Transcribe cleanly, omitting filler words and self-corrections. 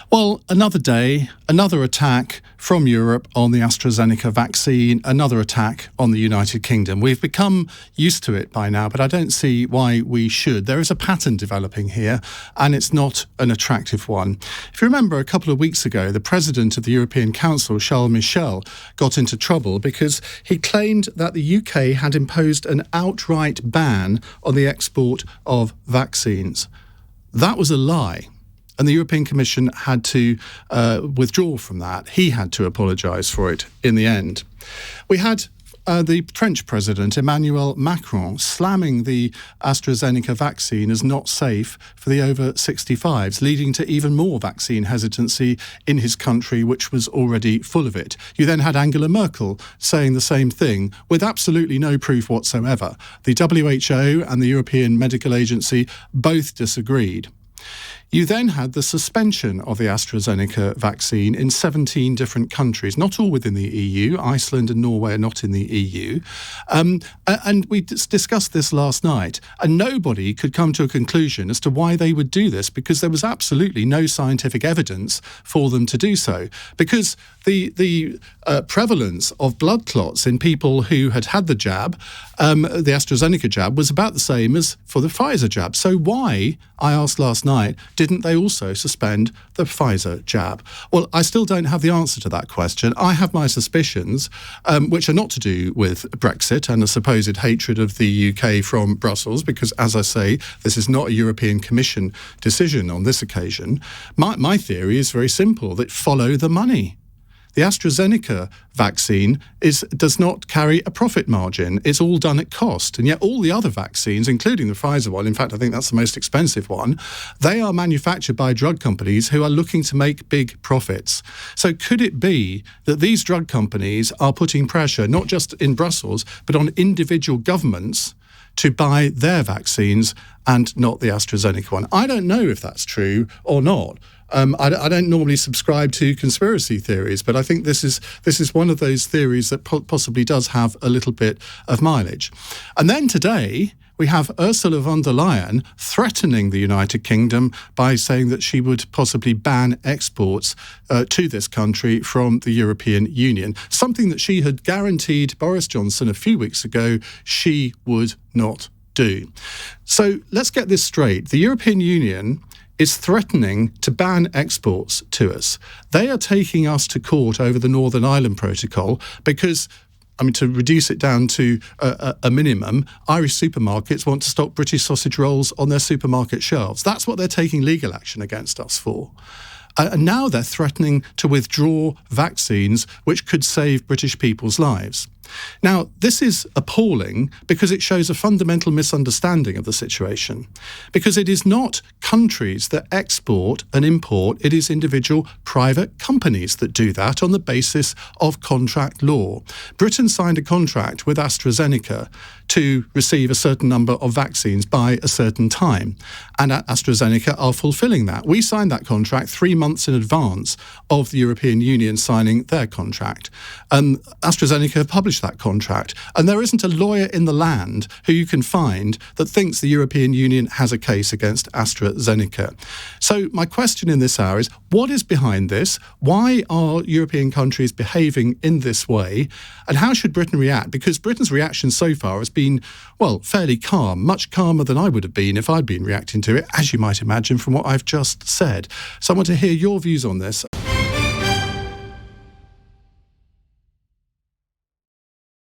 Well, another day, another attack from Europe on the AstraZeneca vaccine, another attack on the United Kingdom. We've become used to it by now, but I don't see why we should. There is a pattern developing here, and it's not an attractive one. If you remember, a couple of weeks ago, the president of the European Council, Charles Michel, got into trouble because he claimed that the UK had imposed an outright ban on the export of vaccines. That was a lie. And the European Commission had to withdraw from that. He had to apologise for it in the end. We had the French president, Emmanuel Macron, slamming the AstraZeneca vaccine as not safe for the over 65s, leading to even more vaccine hesitancy in his country, which was already full of it. You then had Angela Merkel saying the same thing with absolutely no proof whatsoever. The WHO and the European Medical Agency both disagreed. You then had the suspension of the AstraZeneca vaccine in 17 different countries, not all within the EU. Iceland and Norway are not in the EU. And we discussed this last night, and nobody could come to a conclusion as to why they would do this, because there was absolutely no scientific evidence for them to do so. Because the prevalence of blood clots in people who had had the jab, the AstraZeneca jab, was about the same as for the Pfizer jab. So why, I asked last night, didn't they also suspend the Pfizer jab? Well, I still don't have the answer to that question. I have my suspicions, which are not to do with Brexit and a supposed hatred of the UK from Brussels, because, as I say, this is not a European Commission decision on this occasion. My theory is very simple, that follow the money. The AstraZeneca vaccine does not carry a profit margin. It's all done at cost. And yet all the other vaccines, including the Pfizer one, in fact, I think that's the most expensive one, they are manufactured by drug companies who are looking to make big profits. So could it be that these drug companies are putting pressure, not just in Brussels, but on individual governments to buy their vaccines and not the AstraZeneca one? I don't know if that's true or not. I don't normally subscribe to conspiracy theories, but I think this is one of those theories that possibly does have a little bit of mileage. And then today, we have Ursula von der Leyen threatening the United Kingdom by saying that she would possibly ban exports to this country from the European Union, something that she had guaranteed Boris Johnson a few weeks ago she would not do. So let's get this straight. The European Union is threatening to ban exports to us. They are taking us to court over the Northern Ireland Protocol because, to reduce it down to a minimum, Irish supermarkets want to stock British sausage rolls on their supermarket shelves. That's what they're taking legal action against us for. And now they're threatening to withdraw vaccines which could save British people's lives. Now, this is appalling because it shows a fundamental misunderstanding of the situation. Because it is not countries that export and import, it is individual private companies that do that on the basis of contract law. Britain signed a contract with AstraZeneca to receive a certain number of vaccines by a certain time. And AstraZeneca are fulfilling that. We signed that contract 3 months in advance of the European Union signing their contract. And AstraZeneca published that contract. And there isn't a lawyer in the land who you can find that thinks the European Union has a case against AstraZeneca. So my question in this hour is, what is behind this? Why are European countries behaving in this way? And how should Britain react? Because Britain's reaction so far has been, well, fairly calm, much calmer than I would have been if I'd been reacting to it, as you might imagine from what I've just said. So I want to hear your views on this.